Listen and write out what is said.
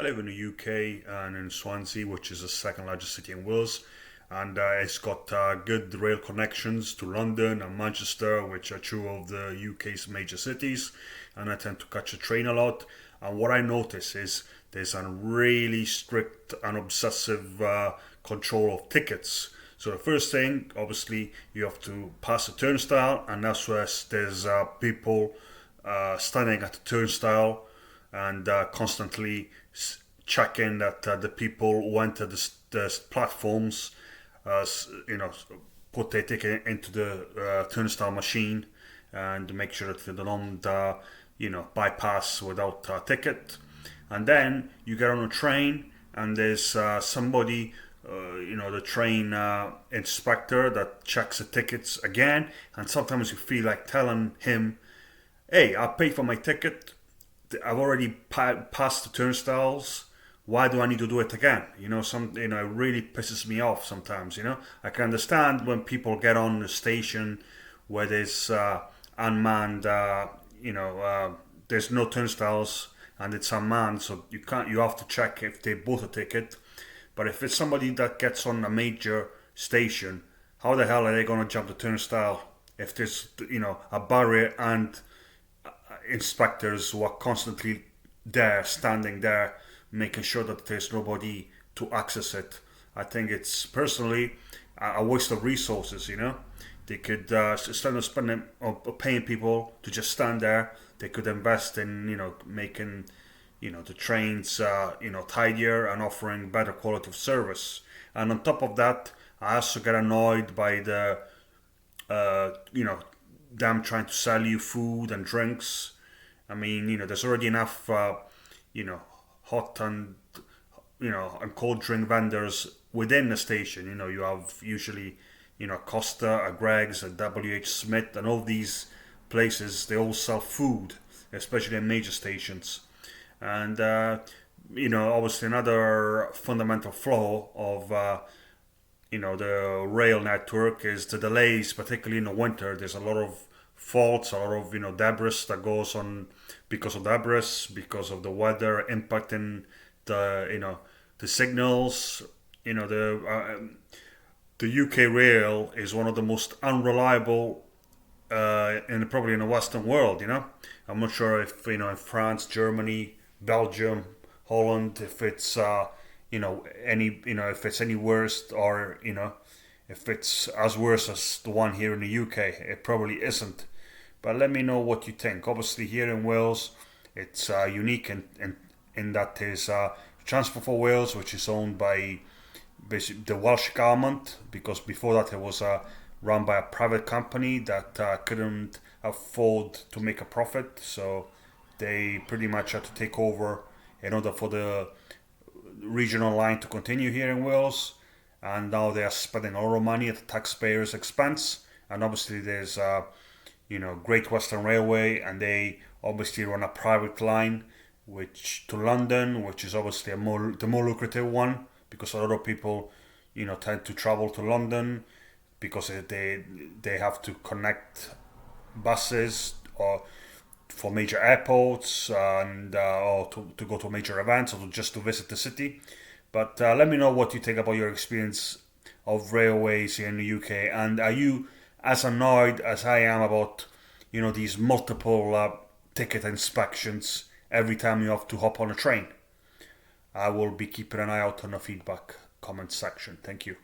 live in the UK and in Swansea, which is the second largest city in Wales, and it's got good rail connections to London and Manchester, which are two of the UK's major cities. And I tend to catch a train a lot. And what I notice is there's a really strict and obsessive control of tickets. So the first thing, obviously, you have to pass a turnstile, and that's where there's people standing at the turnstile and constantly checking that the people who enter the platforms, put their ticket into the turnstile machine and make sure that they don't, bypass without a ticket. And then you get on a train, and there's somebody, the train inspector that checks the tickets again. And sometimes you feel like telling him, "Hey, I paid for my ticket. I've already passed the turnstiles. Why do I need to do it again?" It really pisses me off sometimes. I can understand when people get on the station where there's unmanned, there's no turnstiles and it's unmanned, so you have to check if they bought a ticket. But if it's somebody that gets on a major station, how the hell are they going to jump the turnstile if there's a barrier and inspectors who are constantly there, standing there, making sure that there's nobody to access it? I think it's personally a waste of resources. They could, instead of spending or paying people to just stand there, they could invest in making the trains tidier and offering better quality of service. And on top of that, I also get annoyed by the them trying to sell you food and drinks. I mean, there's already enough hot and and cold drink vendors within the station. You have usually Costa, a Greggs, a WH Smith, and all these places. They all sell food, especially in major stations. And obviously another fundamental flaw of the rail network is the delays, particularly in the winter. There's a lot of faults, a lot of debris that goes on because of debris, because of the weather impacting the signals. The UK rail is one of the most unreliable probably in the Western world. I'm not sure if in France, Germany, Belgium, Holland, if it's if it's any worse, or if it's as worse as the one here in the UK. It probably isn't. But let me know what you think. Obviously, here in Wales, it's unique in that there's Transport for Wales, which is owned by basically the Welsh government, because before that it was run by a private company that couldn't afford to make a profit, so they pretty much had to take over in order for the regional line to continue here in Wales. And now they are spending a lot of money at the taxpayers' expense. And obviously there's Great Western Railway, and they obviously run a private line which to London, which is obviously the more lucrative one, because a lot of people tend to travel to London because they have to connect buses or for major airports, and or to go to major events, or just to visit the city. But let me know what you think about your experience of railways here in the UK, and are you as annoyed as I am about these multiple ticket inspections every time you have to hop on a train? I will be keeping an eye out on the feedback comment section. Thank you.